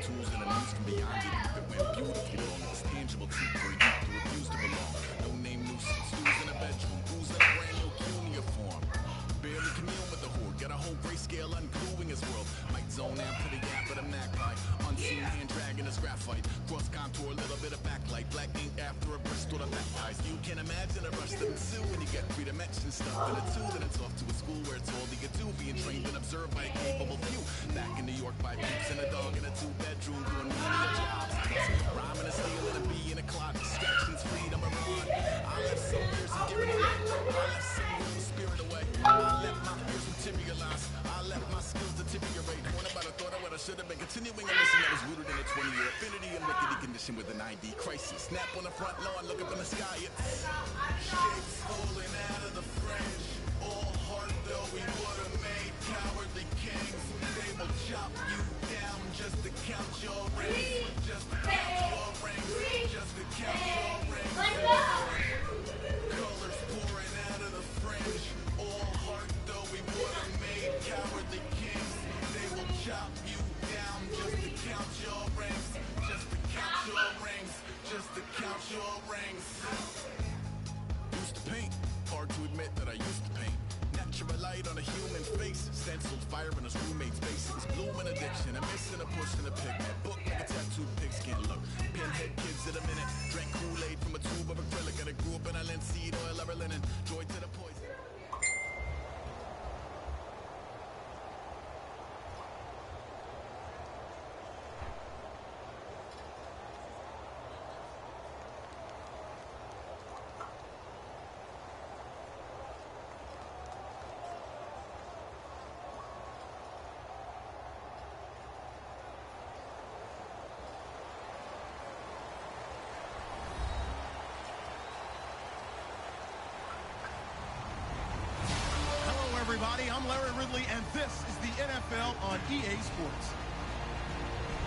tools and a news from beyond it. Even when beautifully wrong, it's tangible truth for a youth who refuse to belong. No name nuisance, who's in a bedroom, who's in a brand new cuneiform. Barely commune with the horde, got a whole grayscale ungluing his world. Might zone amp to the gap of the magpie. Unseen hand dragging his graphite. Cross contour, a little bit of backlight. Black ink after a Bristol to baptize. You can imagine a rush that ensue when you get three-dimension stuff in a two. Then it's off to a school where it's all you can do. Being trained and observed by a capable few. Back in New York by peeps and a dog in a two-bedroom doing menial jobs. Rhyming and stealing a bee in a clock. Distractions, freedom, a run. I left some years of giving away. I left some real spirit away. I let my fears materialize. I let my skills deteriorate. One about a thought I would I should have been continuing a mission that was rooted in a 20-year affinity and rickety condition with an ID crisis. Snap on the front lawn, look up in the sky. It's shapes falling out of the fringe. All heart though we would have made cowardly kings. They will chop you down just to count your rings. Just to count your rings. Just to count your rings. Colors pouring out of the fringe. All heart though we would have made cowardly kings. They will chop you down just to count your rings. Just to count your rings. Just to count your rings. Used to paint. Hard to admit that I used to paint. Natural light on a human face. Stenciled fire in his roommate's face. It was gloom and addiction. A missing a push and a pigment. Book like a tattooed pigskin look. Pinhead kids in a minute. Drank Kool-Aid from a tube of acrylic. And I grew up in a linseed oil ever linen. Joy to the poison. Everybody, I'm Larry Ridley, and this is the NFL on EA Sports.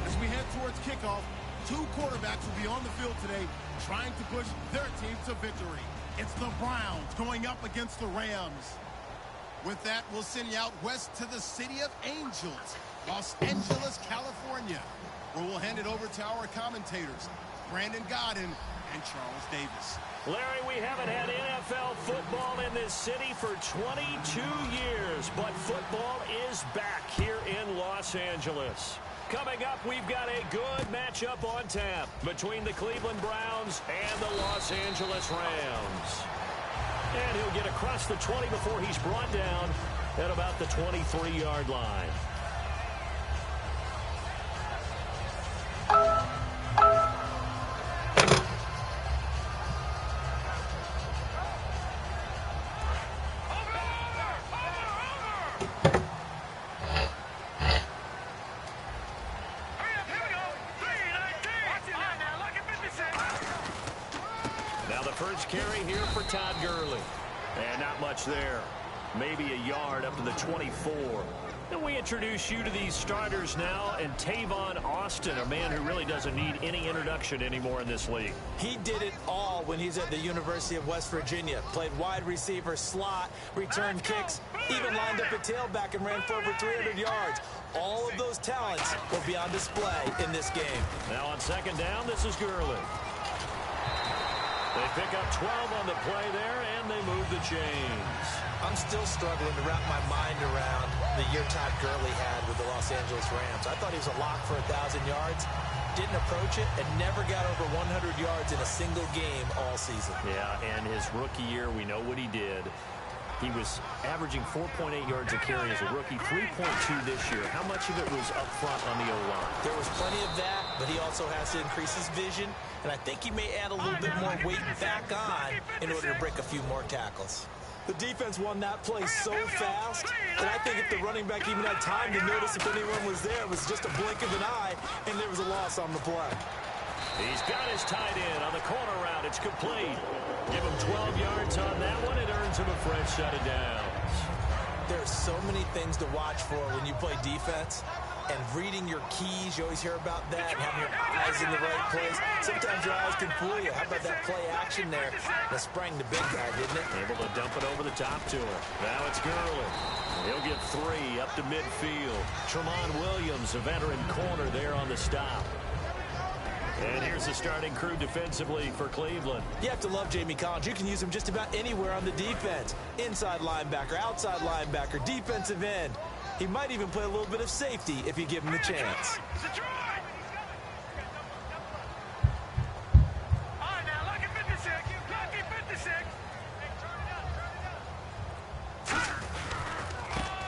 As we head towards kickoff, two quarterbacks will be on the field today trying to push their team to victory. It's the Browns going up against the Rams. With that, we'll send you out west to the city of Angels, Los Angeles, California, where we'll hand it over to our commentators, Brandon Godden and Charles Davis. Larry, we haven't had NFL football in this city for 22 years, but football is back here in Los Angeles. Coming up, we've got a good matchup on tap between the Cleveland Browns and the Los Angeles Rams. And he'll get across the 20 before he's brought down at about the 23-yard line. Carry here for Todd Gurley. And not much there. Maybe a yard up to the 24. And we introduce you to these starters now, and Tavon Austin, a man who really doesn't need any introduction anymore in this league. He did it all when he's at the University of West Virginia. Played wide receiver, slot, returned kicks, even lined up a tailback and ran for over 300 yards. All of those talents will be on display in this game. Now on second down, this is Gurley. They pick up 12 on the play there, and they move the chains. I'm still struggling to wrap my mind around the year Todd Gurley had with the Los Angeles Rams. I thought he was a lock for 1,000 yards, didn't approach it, and never got over 100 yards in a single game all season. Yeah, and his rookie year, we know what he did. He was averaging 4.8 yards a carry as a rookie, 3.2 this year. How much of it was up front on the O-line? There was plenty of that, but he also has to increase his vision, and I think he may add a little bit more weight back on in order to break a few more tackles. The defense won that play so fast that I think if the running back even had time to notice if anyone was there, it was just a blink of an eye, and there was a loss on the play. He's got his tight end on the corner route. It's complete. Give him 12 yards on that one. It earns him a fresh set of downs. There are so many things to watch for when you play defense. And reading your keys, you always hear about that, and having your eyes in the right place. Sometimes your eyes can fool you. How about that play action there? That sprang the big guy, didn't it? Able to dump it over the top to him. Now it's Gurley. He'll get 3 up to midfield. Tramon Williams, a veteran corner there on the stop. And here's the starting crew defensively for Cleveland. You have to love Jamie Collins. You can use him just about anywhere on the defense. Inside linebacker, outside linebacker, defensive end. He might even play a little bit of safety if you give him the chance.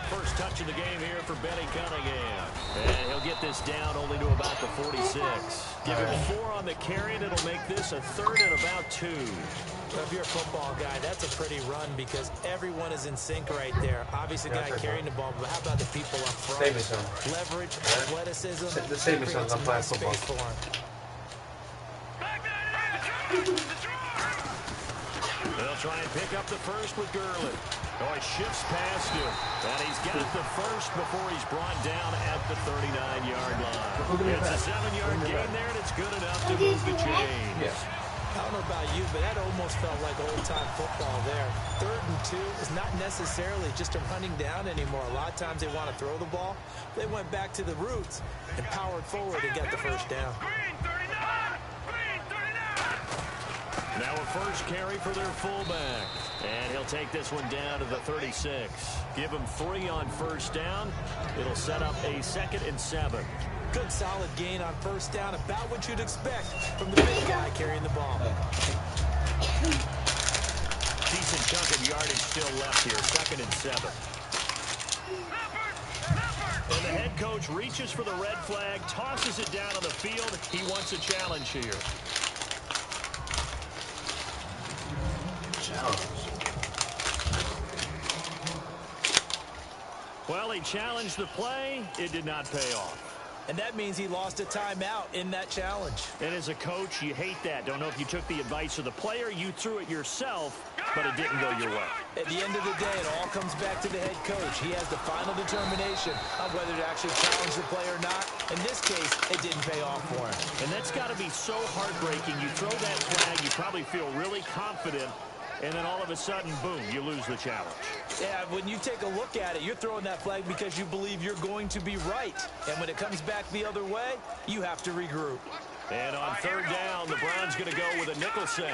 First touch of the game here for Benny Cunningham. And he'll get this down only to about the 46. Give him 4 on the carry, and it'll make this a 3rd and about 2. Well, if you're a football guy, that's a pretty run because everyone is in sync right there. Obviously, the guy carrying the ball, but how about the people up front? Leverage, athleticism, creates some nice space for him. They'll try and pick up the first with Gurley. Oh, he shifts past him. And he's got the first before he's brought down at the 39-yard line. It's a 7-yard gain there, and it's good enough to move the chains. I don't know about you, but that almost felt like old-time football there. 3rd and 2 is not necessarily just a running down anymore. A lot of times they want to throw the ball. They went back to the roots and powered forward and got the first down. Now a first carry for their fullback. And he'll take this one down to the 36. Give him 3 on first down. It'll set up a 2nd and 7. Good solid gain on first down, about what you'd expect from the big guy carrying the ball. Decent chunk of yardage still left here, 2nd and 7. And the head coach reaches for the red flag, tosses it down on the field. He wants a challenge here. Well, he challenged the play. It did not pay off. And that means he lost a timeout in that challenge. And as a coach, you hate that. Don't know if you took the advice of the player. You threw it yourself, but it didn't go your way. At the end of the day, it all comes back to the head coach. He has the final determination on whether to actually challenge the play or not. In this case, it didn't pay off for him. And that's got to be so heartbreaking. You throw that flag, you probably feel really confident, and then all of a sudden, boom, you lose the challenge. Yeah, when you take a look at it, you're throwing that flag because you believe you're going to be right. And when it comes back the other way, you have to regroup. And on 3rd down, the Browns going to go with a nickel set.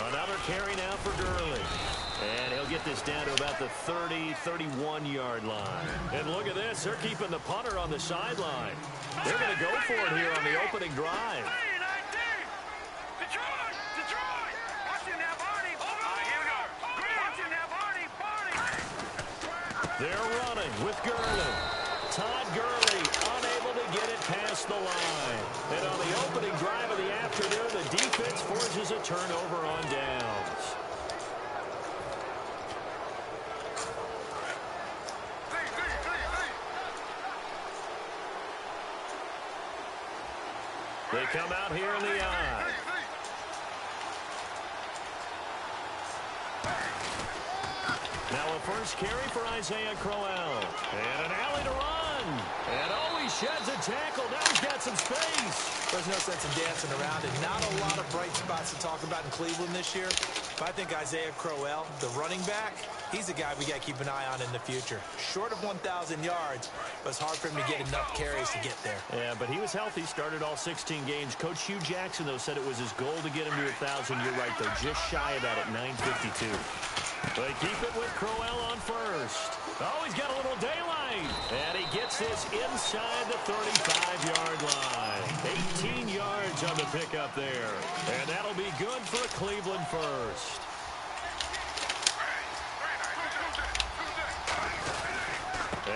Another carry now for Gurley. And he'll get this down to about the 30, 31-yard line. And look at this. They're keeping the punter on the sideline. They're going to go for it here on the opening drive. They're running with Gurley. Todd Gurley unable to get it past the line. And on the opening drive of the afternoon, the defense forces a turnover on downs. They come out here in the eye. Now a first carry for Isaiah Crowell. And an alley to run. And oh, he sheds a tackle. Now he's got some space. There's no sense in dancing around it. Not a lot of bright spots to talk about in Cleveland this year. But I think Isaiah Crowell, the running back, he's a guy we got to keep an eye on in the future. Short of 1,000 yards, but it's hard for him to get enough carries to get there. Yeah, but he was healthy, started all 16 games. Coach Hugh Jackson, though, said it was his goal to get him to 1,000. You're right, though, just shy of that at 952. They keep it with Crowell on first. Oh, he's got a little daylight. And he gets this inside the 35-yard line. 18 yards on the pickup there. And that'll be good for a Cleveland first.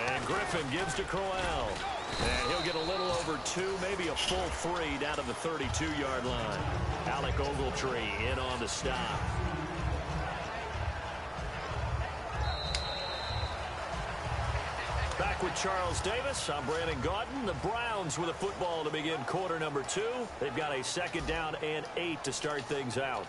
And Griffin gives to Crowell. And he'll get a little over 2, maybe a full 3 down to the 32-yard line. Alec Ogletree in on the stop. Back with Charles Davis. I'm Brandon Gaudin. The Browns with a football to begin quarter number 2. They've got a 2nd down and 8 to start things out.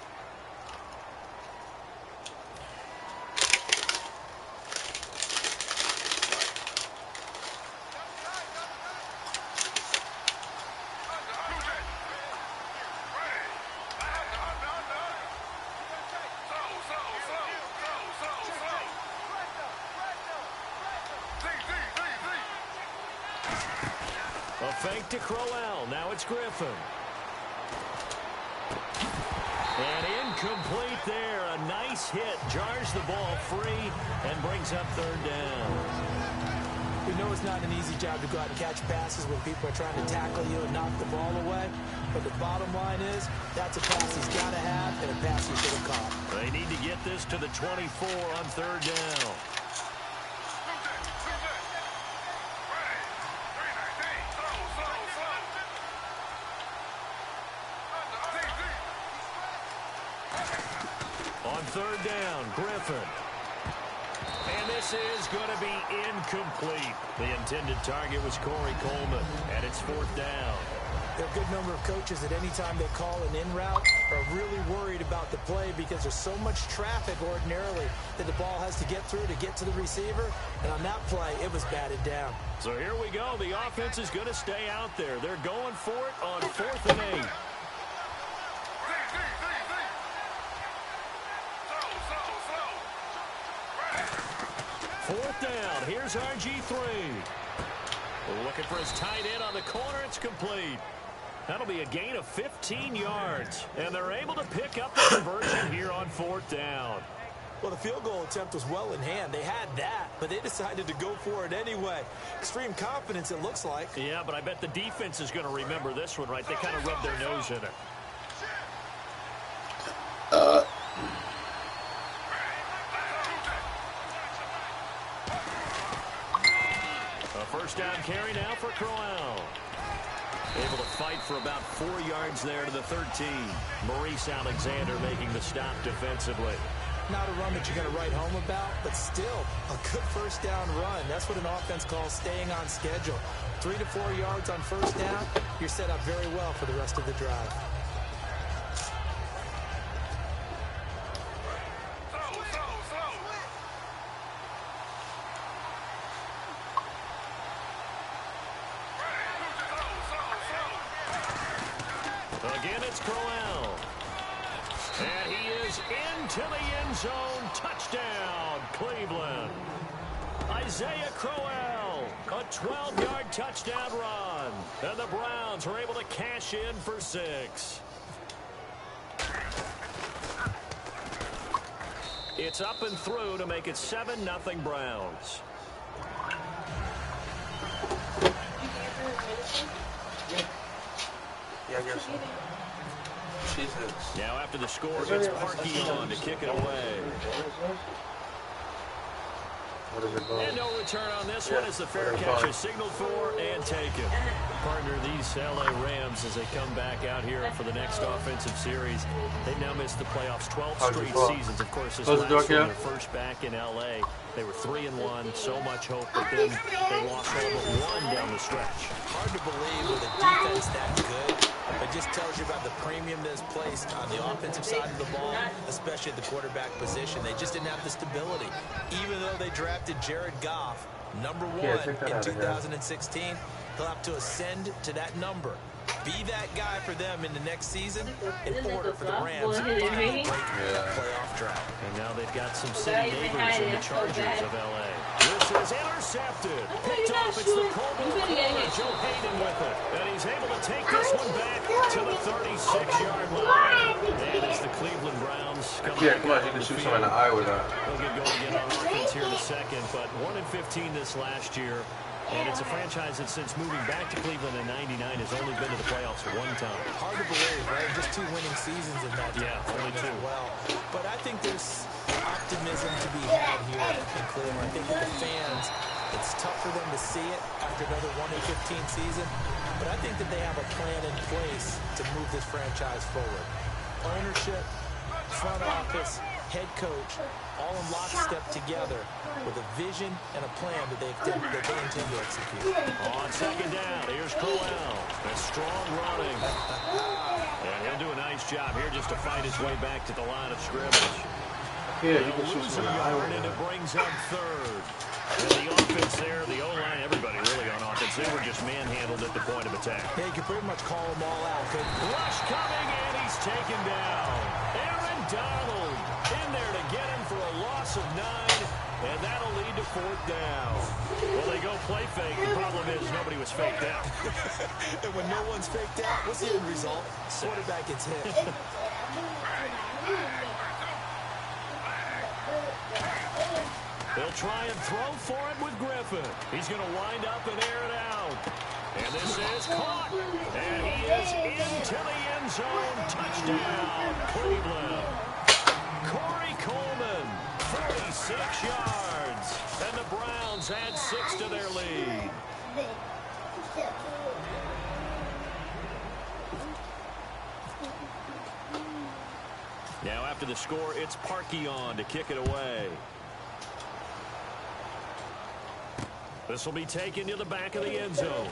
fake to Crowell. Now it's Griffin. And incomplete there. A nice hit. Jars the ball free and brings up third down. We know it's not an easy job to go out and catch passes when people are trying to tackle you and knock the ball away. But the bottom line is, that's a pass he's got to have and a pass he should have caught. They need to get this to the 24 on third down. On third down, Griffin. And this is going to be incomplete. The intended target was Corey Coleman, and it's fourth down. There are a good number of coaches that any time they call an in route are really worried about the play because there's so much traffic ordinarily that the ball has to get through to get to the receiver. And on that play, it was batted down. So here we go. The offense is going to stay out there. They're going for it on 4th and 8. Fourth down. Here's RG3. Looking for his tight end on the corner. It's complete. That'll be a gain of 15 yards. And they're able to pick up the conversion here on 4th down. Well, the field goal attempt was well in hand. They had that, but they decided to go for it anyway. Extreme confidence, it looks like. Yeah, but I bet the defense is going to remember this one, right? They kind of rubbed their nose in it. A first down carry now for Crowell. Able to fight for about 4 yards there to the 13. Maurice Alexander making the stop defensively. Not a run that you're going to write home about, but still a good first down run. That's what an offense calls staying on schedule. 3 to 4 yards on first down, you're set up very well for the rest of the drive. Again, it's Crowell. And he is into the end zone. Touchdown, Cleveland. Isaiah Crowell, a 12-yard touchdown run. And the Browns are able to cash in for 6. It's up and through to make it 7-0 Browns. Yeah, I guess so. Now after the score, it's Parkey on to kick it away. And no return on this one as the fair catch is signaled for and taken. Partner, these LA Rams, as they come back out here for the next offensive series, they've now missed the playoffs 12 straight seasons. Of course, this last one, their first back in LA. They were 3-1, so much hope, but then they lost all but 1 down the stretch. Hard to believe with a defense that good. It just tells you about the premium that's placed on the offensive side of the ball, especially at the quarterback position. They just didn't have the stability. Even though they drafted Jared Goff, number 1 in 2016, he'll have to ascend to that number. Be that guy for them in the next season in order for the Rams to finally break the playoff drought. And now they've got some city neighbors in the Chargers of LA. This is intercepted. Picked off. It's the Coleman corner. Joe Hayden with it. And he's able to take this one back to the 36-yard line. And it's the Cleveland Browns coming back come on, you can shoot someone in the eye with that. They'll get going again on offense here in a second. But 1-15 this last year. And it's a franchise that since moving back to Cleveland in '99 has only been to the playoffs 1 time. Hard to believe, right? Just 2 winning seasons in that time. Yeah, only 2. Well, but I think there's optimism to be had here in Cleveland. I think that the fans, it's tough for them to see it after another 1-15 season, but I think that they have a plan in place to move this franchise forward. Ownership, front office, head coach, all in lockstep together with a vision and a plan that they intend to execute. On second down, here's Crowell. That's strong running. And he'll do a nice job here just to fight his way back to the line of scrimmage. Yeah, you can They'll shoot lose a someone in the eye yard, with and it that. brings up third. And the offense there, the O-line, everybody really on offense. They were just manhandled at the point of attack. Yeah, you can pretty much call them all out. Rush coming, and he's taken down. Aaron Donald in there to get him for a loss of 9. And that'll lead to 4th down. Well, they go play fake. The problem is nobody was faked out. And when no one's faked out, what's the end result? Quarterback gets hit. They'll try and throw for it with Griffin. He's going to wind up and air it out. And this is caught. And he is into the end zone. Touchdown, Cleveland. Corey Coleman, 46 yards. And the Browns add 6 to their lead. Now after the score, it's Parkey on to kick it away. This will be taken to the back of the end zone.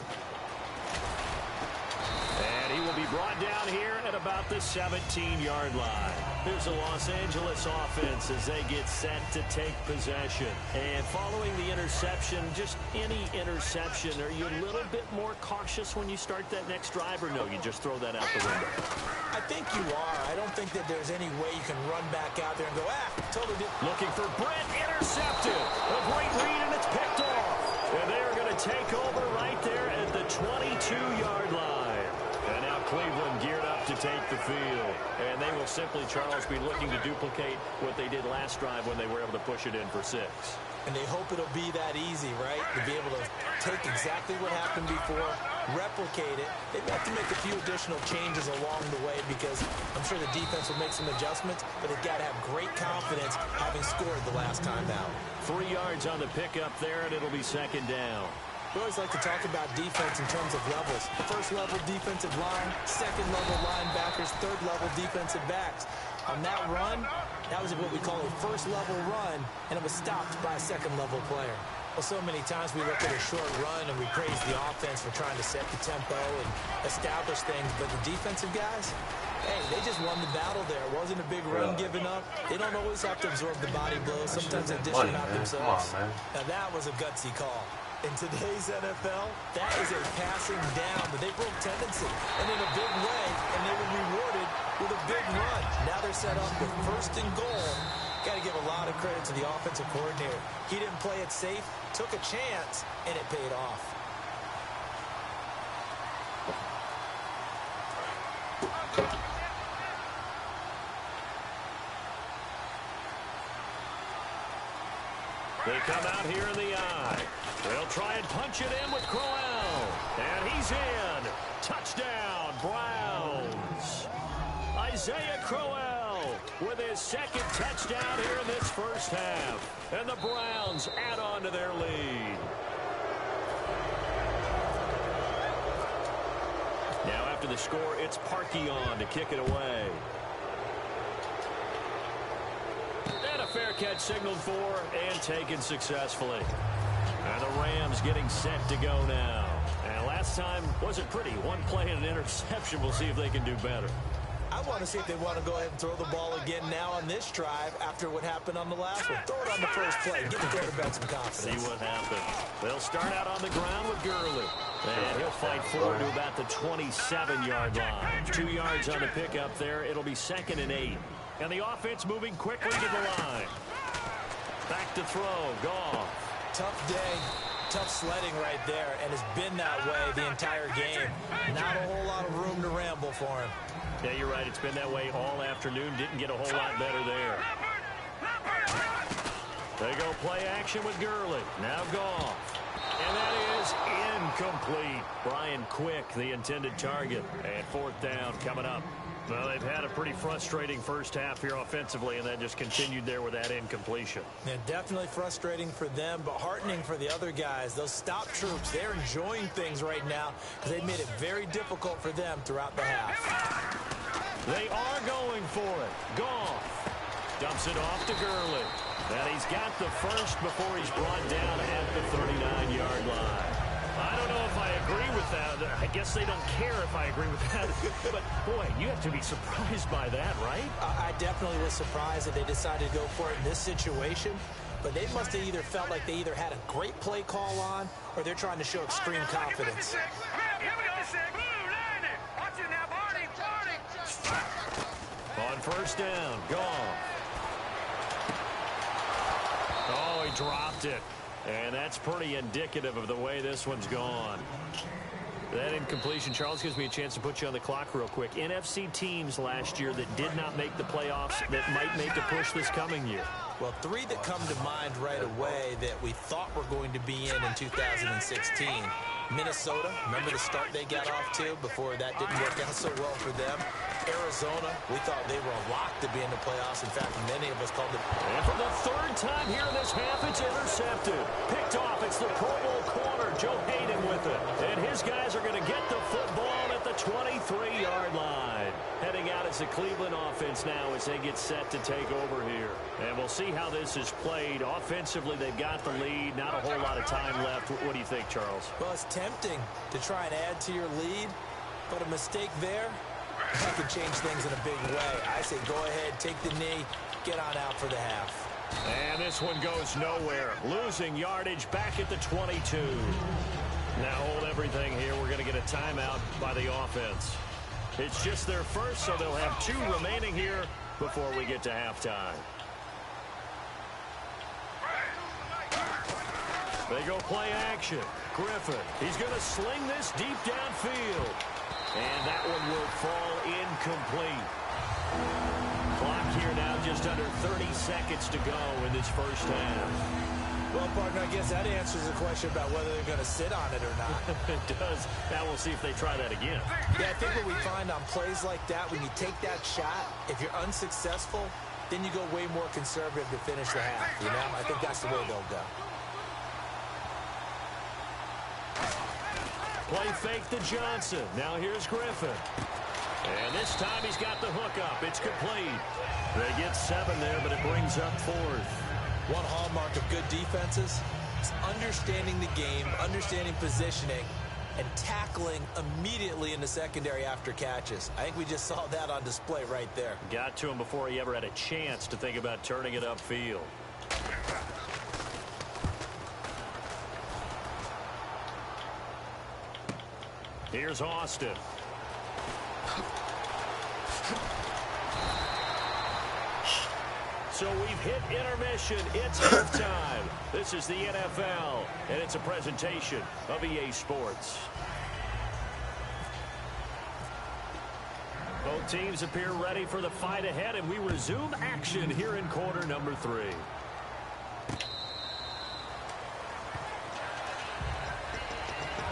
And he will be brought down here at about the 17-yard line. Here's the Los Angeles offense as they get set to take possession. And following the interception, just any interception, are you a little bit more cautious when you start that next drive, or no, you just throw that out the window? I think you are. I don't think that there's any way you can run back out there and go, totally did. Looking for Brett, intercepted. A great read, and it's picked off. And they are going to take over right there at the 22-yard line. And now Cleveland geared up to take the field. And they will simply, Charles, be looking to duplicate what they did last drive when they were able to push it in for 6. And they hope it'll be that easy, right? To be able to take exactly what happened before, replicate it. They've got to make a few additional changes along the way because I'm sure the defense will make some adjustments, but they've got to have great confidence having scored the last time out. 3 yards on the pickup there, and it'll be 2nd down. We always like to talk about defense in terms of levels. First-level defensive line, second-level linebackers, third-level defensive backs. On that run, that was what we call a first-level run, and it was stopped by a second-level player. Well, so many times we look at a short run and we praise the offense for trying to set the tempo and establish things, but the defensive guys, hey, they just won the battle there. It wasn't a big run given up. They don't always have to absorb the body blows. Sometimes they dish it out themselves. Now, that was a gutsy call. In today's NFL, that is a passing down, but they broke tendency, and in a big way, and they were rewarded with a big run. Now they're set up with 1st and goal. Got to give a lot of credit to the offensive coordinator. He didn't play it safe, took a chance, and it paid off. They come out here in the eye. They'll try and punch it in with Crowell. And he's in. Touchdown, Browns. Isaiah Crowell with his 2nd touchdown here in this first half. And the Browns add on to their lead. Now after the score, it's Parkey on to kick it away. And a fair catch signaled for and taken successfully. And the Rams getting set to go now. And last time wasn't pretty. One play and an interception. We'll see if they can do better. I want to see if they want to go ahead and throw the ball again now on this drive after what happened on the last one. Throw it on the first play. Give the quarterback some confidence. See what happens. They'll start out on the ground with Gurley. And he'll fight forward to about the 27-yard line. 2 yards on the pickup there. It'll be 2nd and 8. And the offense moving quickly to the line. Back to throw. Goff. Tough day. Tough sledding right there, and it's been that way the entire game. Not a whole lot of room to ramble for him. Yeah, you're right. It's been that way all afternoon. Didn't get a whole lot better there. They go play action with Gurley. Now Goff. And that is incomplete. Brian Quick, the intended target. And 4th down coming up. Well, they've had a pretty frustrating first half here offensively, and that just continued there with that incompletion. Yeah, definitely frustrating for them, but heartening for the other guys. Those stop troops, they're enjoying things right now because they've made it very difficult for them throughout the half. They are going for it. Goff dumps it off to Gurley. And he's got the first before he's brought down at the 39-yard line. I don't know if I agree with that. I guess they don't care if I agree with that. But, boy, you have to be surprised by that, right? I definitely was surprised that they decided to go for it in this situation. But they must have either felt like they either had a great play call on or they're trying to show extreme confidence. On 1st down, Goff. Oh, he dropped it. And that's pretty indicative of the way this one's gone. That incompletion, Charles, gives me a chance to put you on the clock real quick. NFC teams last year that did not make the playoffs that might make a push this coming year. Well, three that come to mind right away that we thought were going to be in 2016. Minnesota, remember the start they got off to before that didn't work out so well for them. Arizona, we thought they were a lock to be in the playoffs. In fact, many of us called it. And for the third time here in this half, it's intercepted. Picked off, it's the Pro Bowl corner, Joe Hayden with it. And his guys are going to get the football at the 23-yard line. Heading out as the Cleveland offense now as they get set to take over here. And we'll see how this is played. Offensively, they've got the lead. Not a whole lot of time left. What do you think, Charles? Well, it's tempting to try and add to your lead, but a mistake there, that could change things in a big way. I say go ahead, take the knee, get on out for the half. And this one goes nowhere. Losing yardage back at the 22. Now hold everything here. We're going to get a timeout by the offense. It's just their first, so they'll have 2 remaining here before we get to halftime. They go play action. Griffin, he's going to sling this deep downfield. And that one will fall incomplete. Clock here now just under 30 seconds to go in this first half. Well, partner, I guess that answers the question about whether they're going to sit on it or not. It does. Now we'll see if they try that again. Yeah, I think what we find on plays like that, when you take that shot, if you're unsuccessful, then you go way more conservative to finish the half. You know, I think that's the way they'll go. Play fake to Johnson. Now here's Griffin. And this time he's got the hook up. It's complete. They get 7 there, but it brings up 4th. One hallmark of good defenses is understanding the game, understanding positioning, and tackling immediately in the secondary after catches. I think we just saw that on display right there. Got to him before he ever had a chance to think about turning it upfield. Here's Austin. So we've hit intermission. It's halftime. This is the NFL, and it's a presentation of EA Sports. Both teams appear ready for the fight ahead, and we resume action here in quarter number 3.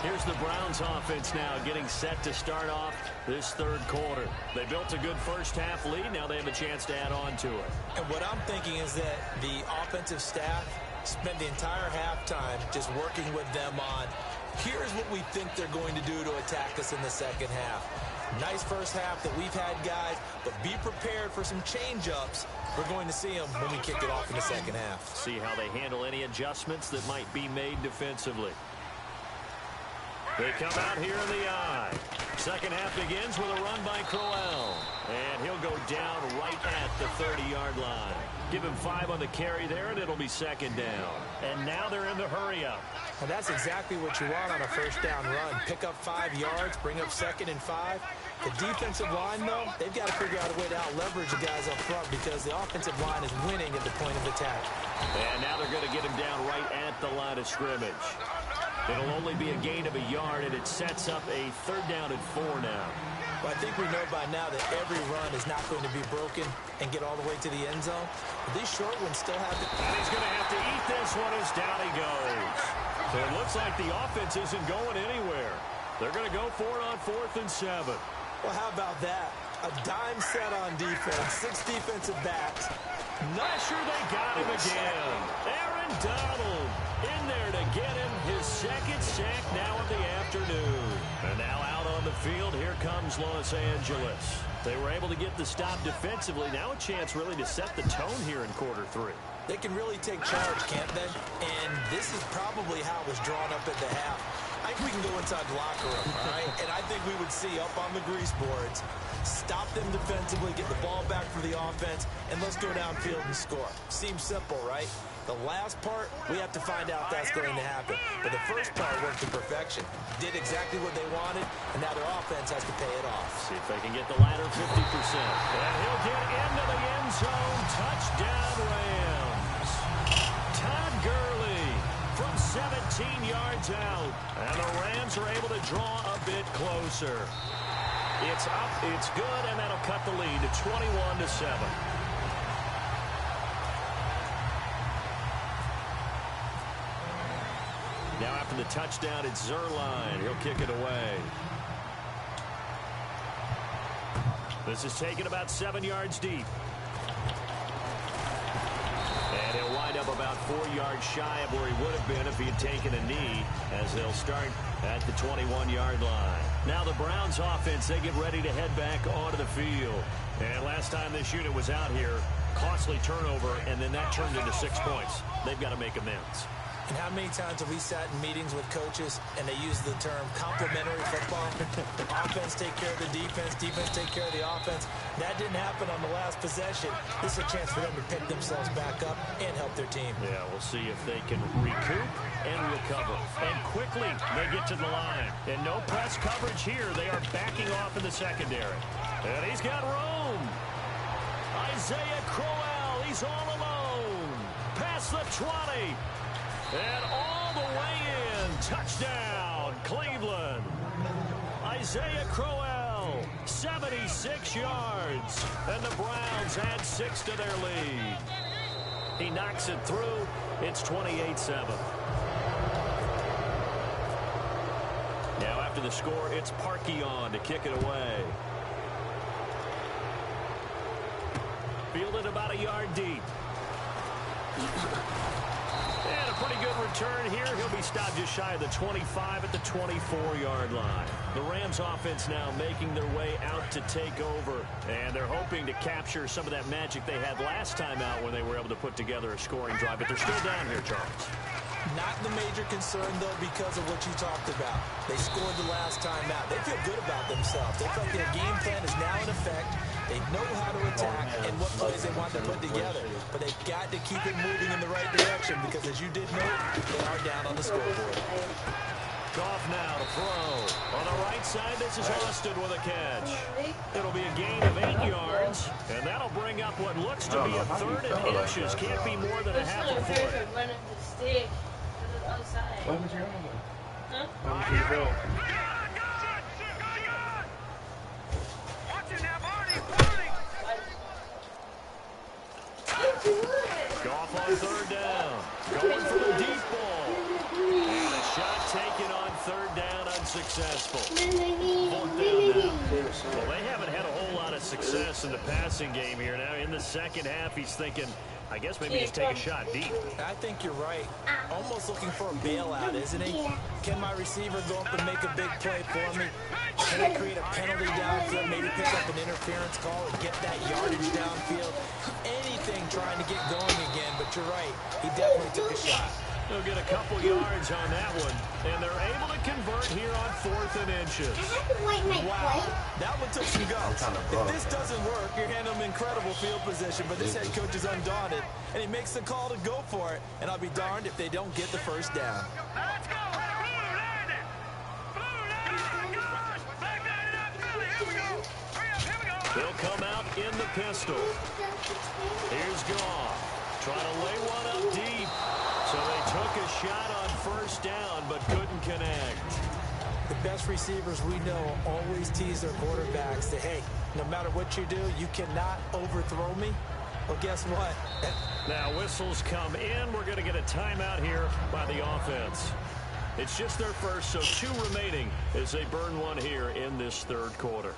Here's the Browns offense now getting set to start off this third quarter. They built a good first half lead. Now they have a chance to add on to it. And what I'm thinking is that the offensive staff spent the entire halftime just working with them on, here's what we think they're going to do to attack us in the second half. Nice first half that we've had, guys, but be prepared for some change-ups. We're going to see them when we kick it off in the second half. See how they handle any adjustments that might be made defensively. They come out here in the eye. Second half begins with a run by Crowell. And he'll go down right at the 30-yard line. Give him 5 on the carry there, and it'll be second down. And now they're in the hurry-up. And that's exactly what you want on a first down run. Pick up 5 yards, bring up 2nd and 5. The defensive line, though, they've got to figure out a way to out-leverage the guys up front because the offensive line is winning at the point of attack. And now they're going to get him down right at the line of scrimmage. It'll only be a gain of a yard, and it sets up a 3rd down and 4 now. Well, I think we know by now that every run is not going to be broken and get all the way to the end zone. But these short ones still have to... And he's going to have to eat this one as down he goes. So it looks like the offense isn't going anywhere. They're going to go for it on 4th and 7. Well, how about that? A dime set on defense, 6 defensive backs. Not sure they got him again. Aaron Donald in there to get him his 2nd sack now of the afternoon. And now out on the field, here comes Los Angeles. They were able to get the stop defensively. Now a chance really to set the tone here in quarter 3. They can really take charge, can't they? And this is probably how it was drawn up at the half. I think we can go inside the locker room, all right? And I think we would see up on the grease boards, stop them defensively, get the ball back for the offense, and let's go downfield and score. Seems simple, right? The last part, we have to find out if that's going to happen. But the first part worked to perfection. Did exactly what they wanted, and now their offense has to pay it off. See if they can get the latter 50%. And he'll get into the end zone. Touchdown, Rams. Todd Gurley yards out. And the Rams are able to draw a bit closer. It's up, it's good, and that'll cut the lead to 21-7. Now after the touchdown, it's Zuerlein. He'll kick it away. This is taken about 7 yards deep. And he'll wind up about 4 yards shy of where he would have been if he had taken a knee, as they'll start at the 21-yard line. Now the Browns offense, they get ready to head back onto the field. And last time this unit was out here, costly turnover, and then that turned into 6 points. They've got to make amends. And how many times have we sat in meetings with coaches and they use the term complementary football? Offense take care of the defense, defense take care of the offense. That didn't happen on the last possession. This is a chance for them to pick themselves back up and help their team. Yeah, we'll see if they can recoup and recover. And quickly, they get to the line. And no press coverage here. They are backing off in the secondary. And he's got room. Isaiah Crowell, he's all alone. Past the 20. And all the way in. Touchdown, Cleveland. Isaiah Crowell, 76 yards. And the Browns add 6 to their lead. He knocks it through. It's 28-7. Now after the score, it's Parkey on to kick it away. Fielded about a yard deep. And a pretty good return here. He'll be stopped just shy of the 25 at the 24-yard line. The Rams offense now making their way out to take over. And they're hoping to capture some of that magic they had last time out when they were able to put together a scoring drive. But they're still down here, Charles. Not the major concern, though, because of what you talked about. They scored the last time out. They feel good about themselves. They feel like their game plan is now in effect. They know how to attack and what plays they want to put together. But they've got to keep it moving in the right direction because, as you did note, they are down on the scoreboard. Goff now to throw. On the right side, this is Austin with a catch. It'll be a gain of 8 yards, and that'll bring up what looks to be a 3rd and inches. Can't be more than a half a foot. What was your own? Huh? What was your own? Goff on 3rd down. Going for the deep ball. And a shot taken on 3rd down, unsuccessful. 4th down now. Well, they haven't had a whole lot of success in the passing game here. Now in the second half, he's thinking, I guess maybe just take a shot deep. I think you're right. Almost looking for a bailout, isn't he? Can my receiver go up and make a big play for me? Can I create a penalty downfield, maybe pick up an interference call and get that yardage downfield? Anything trying to get going again, but you're right. He definitely took a shot. They'll get a couple yards on that one, and they're able to convert here on 4th and inches. Wow, that one took some guts. If this doesn't work, you're handing them incredible field position, but this head coach is undaunted, and he makes the call to go for it, and I'll be darned if they don't get the 1st down. They'll come out in the pistol. Here's Goff. Trying to lay one up deep. So they took a shot on 1st down, but couldn't connect. The best receivers we know always tease their quarterbacks that, hey, no matter what you do, you cannot overthrow me. Well, guess what? Now whistles come in. We're going to get a timeout here by the offense. It's just their first, so 2 remaining as they burn one here in this 3rd quarter.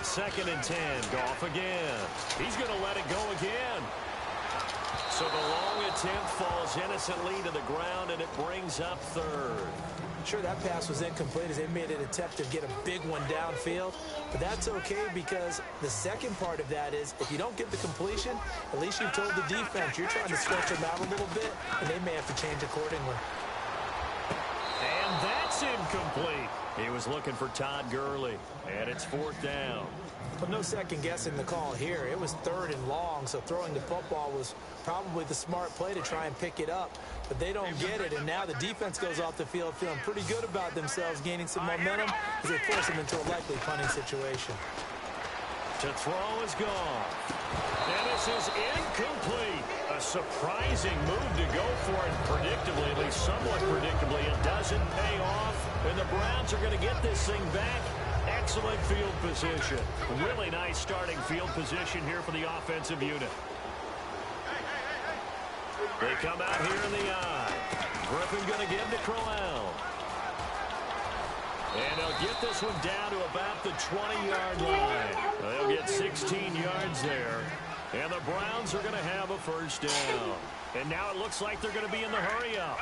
Second and 10. Goff again. He's going to let it go again. So the long attempt falls innocently to the ground, and it brings up 3rd. Sure, that pass was incomplete as they made an attempt to get a big one downfield. But that's okay because the second part of that is if you don't get the completion, at least you've told the defense you're trying to stretch them out a little bit, and they may have to change accordingly. And that's incomplete. He was looking for Todd Gurley, and it's 4th down. But no second guessing the call here. It was 3rd and long, so throwing the football was probably the smart play to try and pick it up. But they don't get it, and now the defense goes off the field feeling pretty good about themselves, gaining some momentum as they force them into a likely punting situation. To throw is gone. And this is incomplete. A surprising move to go for it predictably, at least somewhat predictably. It doesn't pay off, and the Browns are going to get this thing back. Excellent field position. Really nice starting field position here for the offensive unit. They come out here in the eye. Griffin going to give to Crowell. And they'll get this one down to about the 20-yard line. They'll get 16 yards there. And the Browns are going to have a 1st down. And now it looks like they're going to be in the hurry-up.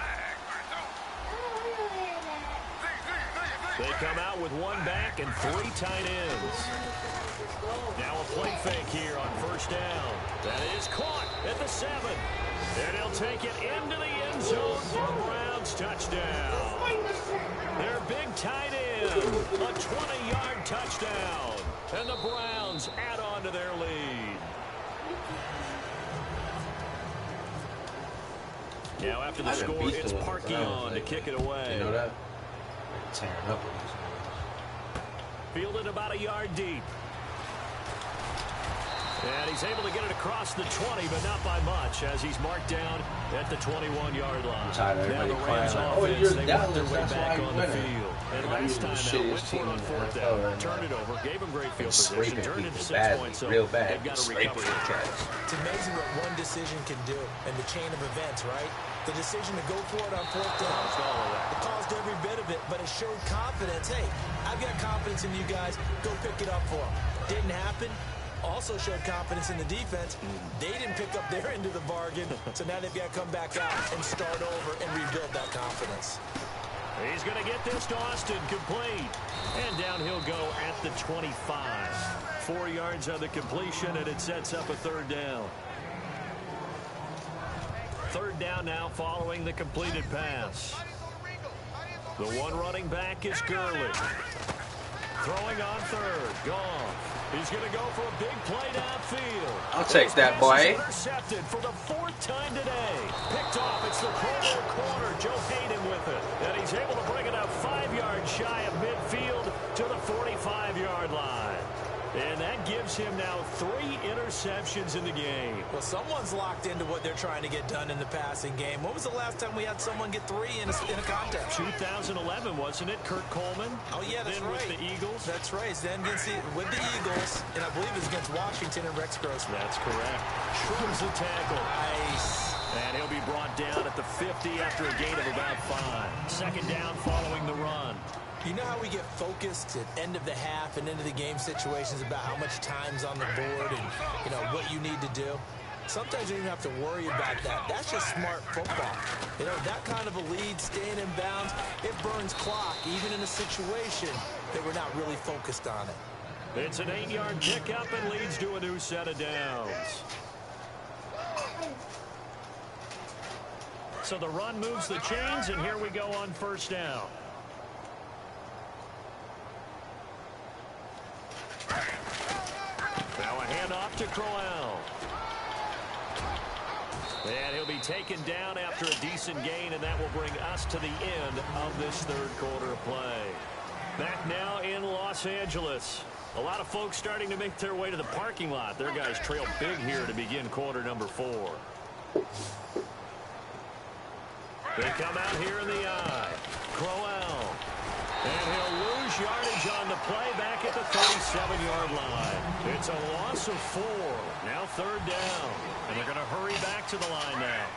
They come out with 1 back and 3 tight ends. Now a play fake here on 1st down. That is caught at the 7. And he'll take it into the end zone for a Browns touchdown. Their big tight end, a 20-yard touchdown. And the Browns add on to their lead. Now after the score, it's Parkion to kick it away. You know that? Tearing up with these Fielded about a yard deep. And he's able to get it across the 20, but not by much, as he's marked down at the 21-yard line. Now the Rams offense, they work their way back on the field. And last time out, went for it on 4th down, turned it over, gave him great field position, turned it to 6 points, so they've got to recover. It's amazing what one decision can do in the chain of events, right? The decision to go for it on 4th down, it caused every bit of it, but it showed confidence. Hey, I've got confidence in you guys. Go pick it up for them. Didn't happen. Also showed confidence in the defense. They didn't pick up their end of the bargain, so now they've got to come back out and start over and rebuild that confidence. He's going to get this to Austin, complete. And down he'll go at the 25. 4 yards on the completion, and it sets up a 3rd down. 3rd down now following the completed pass. The one running back is Gurley. Throwing on 3rd, Goff. He's going to go for a big play downfield. I'll take that, boy. Intercepted for the 4th time today. Picked off. It's the Pro corner. Joe Hayden with it. And he's able to bring it up 5 yards shy of midfield to the 45-yard line. And that gives him now 3 interceptions in the game. Well, someone's locked into what they're trying to get done in the passing game. When was the last time we had someone get 3 in a contest? 2011, wasn't it? Kurt Coleman. Oh, yeah, that's then right. With the Eagles. That's right. Then with the Eagles, and I believe it was against Washington and Rex Grossman. That's correct. Trims the tackle. Nice. And he'll be brought down at the 50 after a gain of about 5. 2nd down following the run. You know how we get focused at end of the half and into the game situations about how much time's on the board and, you know, what you need to do? Sometimes you don't even have to worry about that. That's just smart football. You know, that kind of a lead, staying in bounds, it burns clock, even in a situation that we're not really focused on it. It's an 8-yard pickup and leads to a new set of downs. So the run moves the chains, and here we go on 1st down. Now a handoff to Crowell. And he'll be taken down after a decent gain, and that will bring us to the end of this 3rd quarter of play. Back now in Los Angeles. A lot of folks starting to make their way to the parking lot. Their guys trail big here to begin quarter number 4. They come out here in the eye. Crowell. And he'll lose yardage on the play back at the 37-yard line. It's a loss of 4. Now 3rd down. And they're going to hurry back to the line now.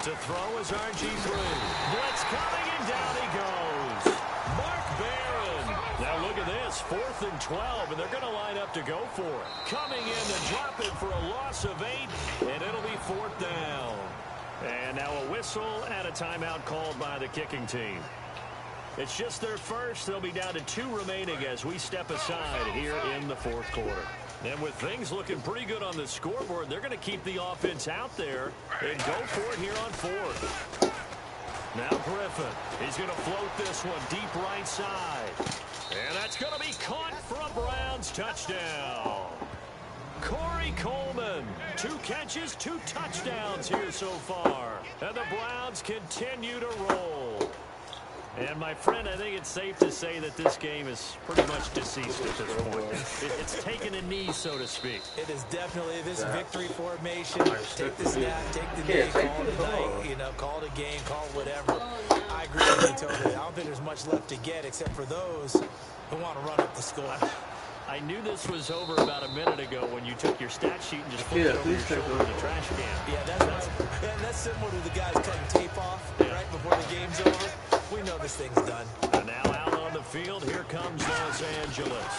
To throw is RG3. Blitz coming, and down he goes. Mark Barron. Now look at this. 4th and 12, and they're going to line up to go for it. Coming in to drop it for a loss of 8, and it'll be 4th down. And now a whistle and a timeout called by the kicking team. It's just their first. They'll be down to 2 remaining as we step aside here in the 4th quarter. And with things looking pretty good on the scoreboard, they're going to keep the offense out there and go for it here on 4th. Now Griffin. He's going to float this one deep right side. And that's going to be caught for a Browns touchdown. Corey Coleman, 2 catches, 2 touchdowns here so far. And the Browns continue to roll. And, my friend, I think it's safe to say that this game is pretty much deceased at this point. It's taken a knee, so to speak. It is definitely this victory formation. Take the snap, take the knee, call it a night, you know, call it a game, call it whatever. I agree with you totally. I don't think there's much left to get except for those who want to run up the score. I knew this was over about a minute ago when you took your stat sheet and just flipped it over your shoulder in the trash can. Yeah, that's similar to the guys cutting tape off right before the game's over. We know this thing's done. And now out on the field, here comes Los Angeles.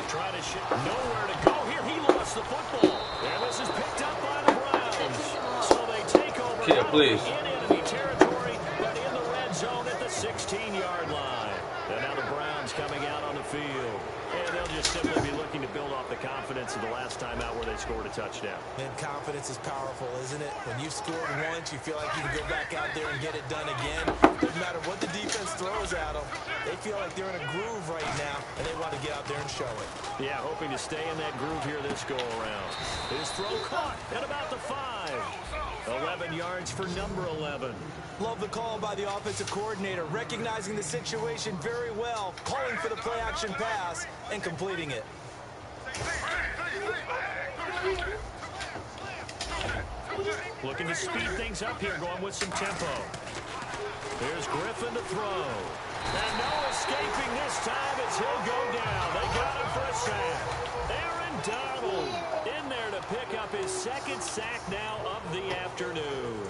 Trying to shift, nowhere to go here. He lost the football. And this is picked up by the Browns. So they take over in enemy territory, but in the red zone at the 16-yard line. And now the Browns coming out on the field. And they'll just simply be looking to build off the confidence of the last time out where they scored a touchdown. And confidence is powerful, isn't it? When you've scored once, you feel like you can go back out there and get it done again. No matter what the defense throws at them, they feel like they're in a groove right now, and they want to get out there and show it. Yeah, hoping to stay in that groove here this go-around. His throw caught at about the 5. 11 yards for number 11. Love the call by the offensive coordinator, recognizing the situation very well, calling for the play-action pass, and completing it. Looking to speed things up here, going with some tempo. Here's Griffin to throw. And no escaping this time as he'll go down. They got him for a sack. Aaron Donald in there to pick up his 2nd sack now of the afternoon.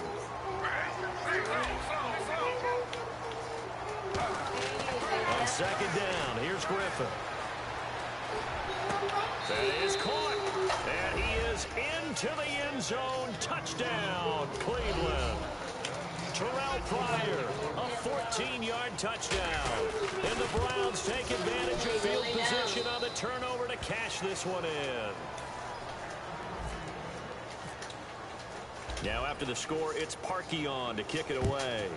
On 2nd down, here's Griffin. That is caught. And he is into the end zone. Touchdown, Cleveland. Terrell Pryor, a 14-yard touchdown. And the Browns take advantage of field position on the turnover to cash this one in. Now after the score, it's Parkey on to kick it away.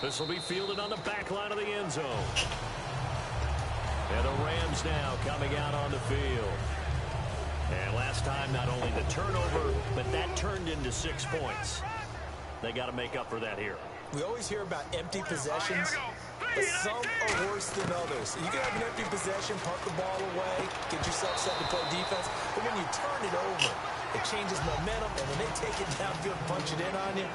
This will be fielded on the back line of the end zone. And the Rams now coming out on the field. And last time, not only the turnover, but that turned into 6 points. They got to make up for that here. We always hear about empty possessions, but some are worse than others. You can have an empty possession, park the ball away, get yourself set to play defense, but when you turn it over, it changes momentum, and when they take it downfield and punch it in on you,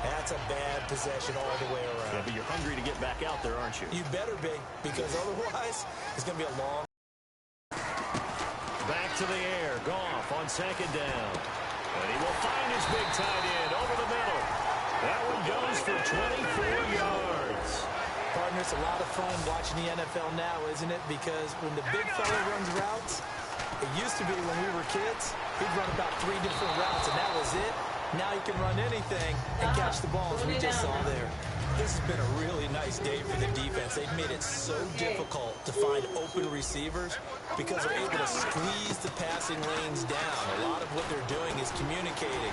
that's a bad possession all the way around. Yeah, but you're hungry to get back out there, aren't you? You better be, because otherwise, it's going to be a long... Back to the air. Goff on 2nd down. And he will find his big tight end over the middle. That one goes for 24 yards. Partner, it's a lot of fun watching the NFL now, isn't it? Because when the big fella runs routes, it used to be when we were kids, he'd run about 3 different routes, and that was it. Now he can run anything and catch the ball, as we just saw there. This has been a really nice day for the defense. They've made it so difficult to find open receivers because they're able to squeeze the passing lanes down. A lot of what they're doing is communicating.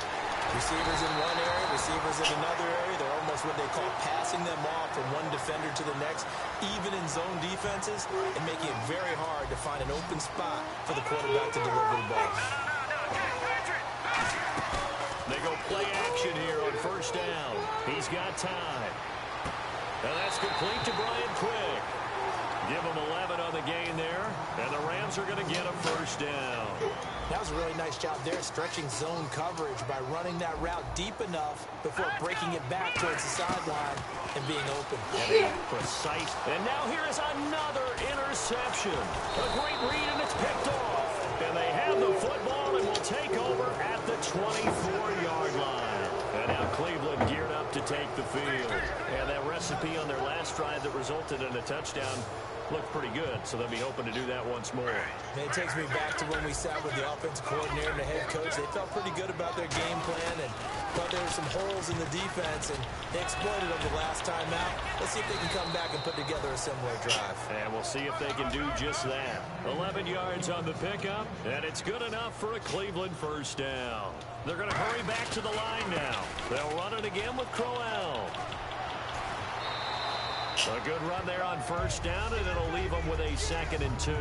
Receivers in one area, receivers in another area. They're almost what they call passing them off from one defender to the next, even in zone defenses, and making it very hard to find an open spot for the quarterback to deliver the ball. They go play action here on 1st down. He's got time. And that's complete to Brian Quick. Give him 11 on the gain there. And the Rams are going to get a 1st down. That was a really nice job there, stretching zone coverage by running that route deep enough before breaking it back towards the sideline and being open. And precise. And now here is another interception. A great read, and it's picked off. And they have the football and will take over at the 24-yard line. And now Cleveland geared up to take the field. And that recipe on their last drive that resulted in a touchdown looked pretty good, so they'll be hoping to do that once more. And it takes me back to when we sat with the offensive coordinator and the head coach. They felt pretty good about their game plan and thought there were some holes in the defense, and they exploited them the last time out. Let's see if they can come back and put together a similar drive. And we'll see if they can do just that. 11 yards on the pickup, and it's good enough for a Cleveland 1st down. They're going to hurry back to the line now. They'll run it again with Crowell. A good run there on first down, and it'll leave them with a 2nd and 2.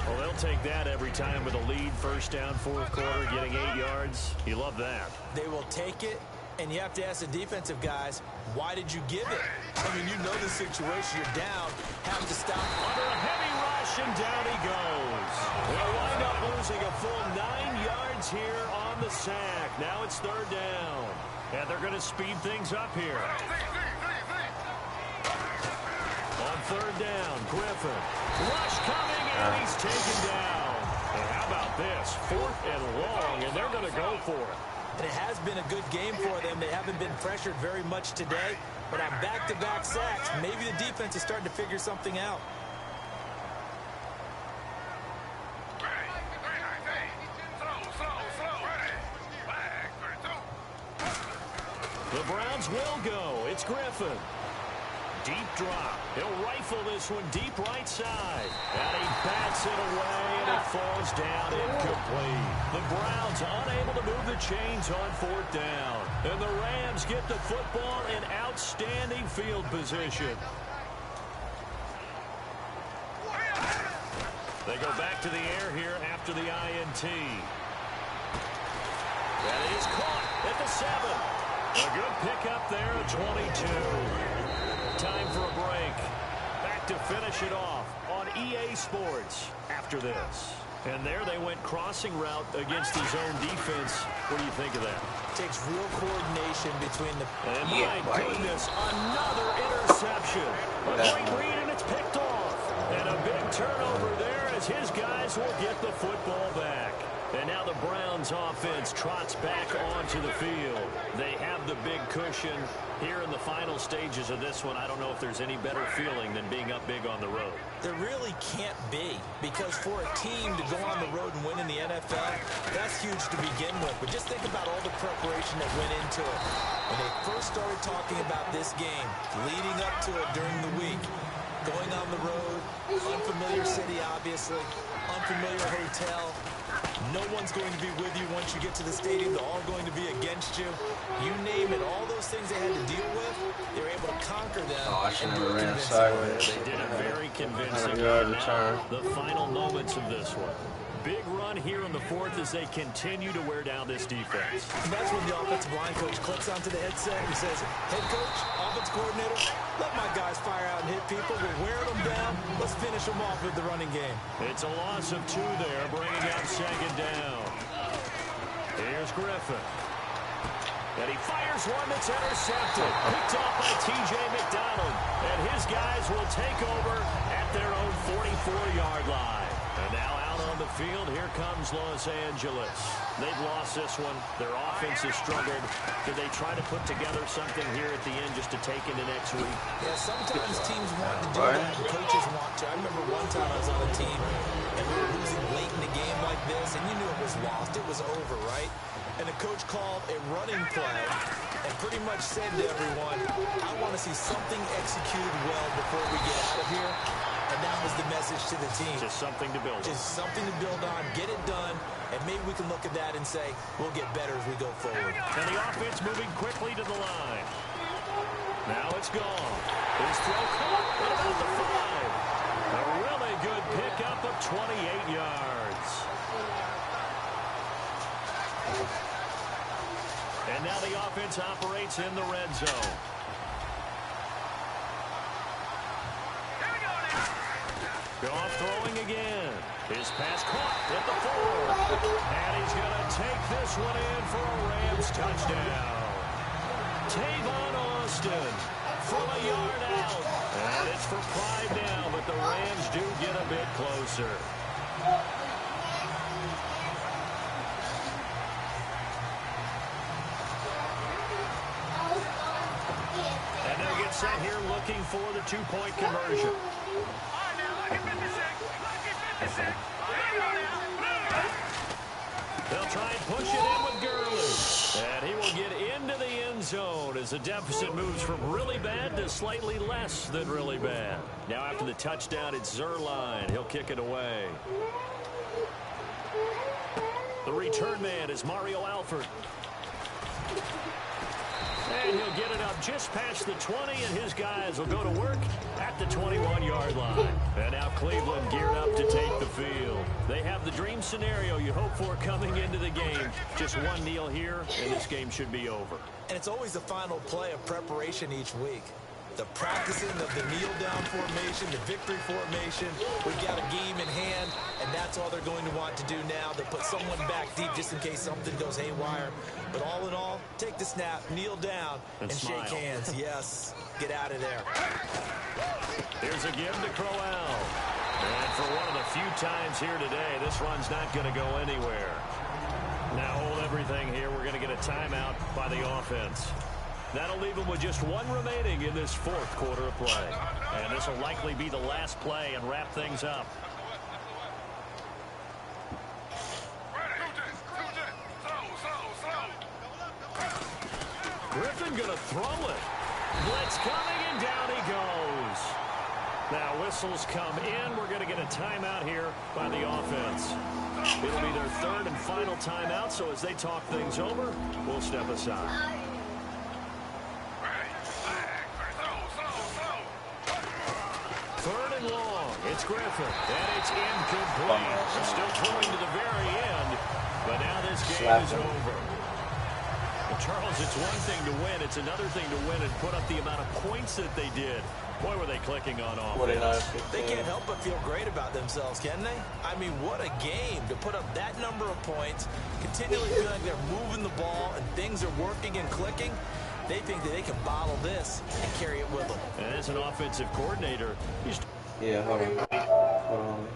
Well, they'll take that every time with a lead. First down, fourth quarter, getting 8 yards. You love that. They will take it, and you have to ask the defensive guys, why did you give it? I mean, you know the situation. You're down, have to stop. Under a heavy rush, and down he goes. They'll wind up losing a full 9 yards here on the sack. Now it's 3rd down, and they're going to speed things up here. On 3rd down, Griffin. Rush coming, and he's taken down. And how about this? 4th and long, and they're going to go for it. And it has been a good game for them. They haven't been pressured very much today. But on back-to-back sacks, maybe the defense is starting to figure something out. The Browns will go. It's Griffin. Deep drop. He'll rifle this one deep right side. And he bats it away, and it falls down incomplete. The Browns unable to move the chains on 4th down. And the Rams get the football in outstanding field position. They go back to the air here after the INT. That is caught at the 7. A good pickup there at 22. Time for a break. Back to finish it off on EA Sports after this. And there they went crossing route against his own defense. What do you think of that? Takes real coordination between the... And my goodness, another interception. A great read, and it's picked off. And a big turnover there as his guys will get the football back. And now the Browns offense trots back onto the field. They have the big cushion here in the final stages of this one. I don't know if there's any better feeling than being up big on the road. There really can't be, because for a team to go on the road and win in the NFL, that's huge to begin with. But just think about all the preparation that went into it. When they first started talking about this game, leading up to it during the week, going on the road, unfamiliar city, obviously, unfamiliar hotel. No one's going to be with you once you get to the stadium. They're all going to be against you. You name it. All those things they had to deal with, they were able to conquer them. Oh, I should have ran sideways. They did it very convincing. The final moments of this one. Big run here in the 4th as they continue to wear down this defense. And that's when the offensive line coach clicks onto the headset and says, head coach, offense coordinator, let my guys fire out and hit people. We're wearing them down. Let's finish them off with the running game. It's a loss of 2 there, bringing up 2nd down. Here's Griffin. And he fires one that's intercepted. Picked off by T.J. McDonald. And his guys will take over at their own 44-yard line. And now out on the field, here comes Los Angeles. They've lost this one. Their offense has struggled. Did they try to put together something here at the end just to take into next week? Yeah, sometimes teams want to do that, and coaches want to. I remember one time I was on a team, and we were losing late in the game like this, and you knew it was lost. It was over, right? And the coach called a running play and pretty much said to everyone, I want to see something executed well before we get out of here. And that was the message to the team. Just something to build on. Just something to build on, get it done, and maybe we can look at that and say, we'll get better as we go forward. And the offense moving quickly to the line. Now it's gone. His throw caught at about the 5. A really good pickup of 28 yards. And now the offense operates in the red zone. Goff throwing again. His pass caught at the 4. And he's going to take this one in for a Rams touchdown. Tavon Austin from a yard out. And it's for 5 now, but the Rams do get a bit closer. And they'll get set here looking for the 2-point conversion. They'll try and push it in with Gurley. And he will get into the end zone as the deficit moves from really bad to slightly less than really bad. Now after the touchdown, it's Zuerlein. He'll kick it away. The return man is Mario Alford. And he'll get it up just past the 20, and his guys will go to work at the 21-yard line. And now Cleveland geared up to take the field. They have the dream scenario you hope for coming into the game. Just one kneel here, and this game should be over. And it's always the final play of preparation each week. The practicing of the kneel-down formation, the victory formation. We've got a game in hand, and that's all they're going to want to do now. They'll put someone back deep just in case something goes haywire. But all in all, take the snap, kneel down, and shake hands. Yes, get out of there. Here's a give to Crowell. And for one of the few times here today, this run's not going to go anywhere. Now hold everything here. We're going to get a timeout by the offense. That'll leave them with just one remaining in this fourth quarter of play. And this will likely be the last play and wrap things up. Griffin going to throw it. Blitz coming, and down he goes. Now whistles come in. We're going to get a timeout here by the offense. It'll be their third and final timeout, so as they talk things over, we'll step aside. Third and long. It's Griffin. And it's incomplete. Still throwing to the very end. But now this game is over. Well, Charles, it's one thing to win. It's another thing to win and put up the amount of points that they did. Boy, were they clicking on offense. They can't help but feel great about themselves, can they? I mean, what a game to put up that number of points, continually feel like they're moving the ball and things are working and clicking. They think that they can bottle this and carry it with them. And as an offensive coordinator, yeah, hold on.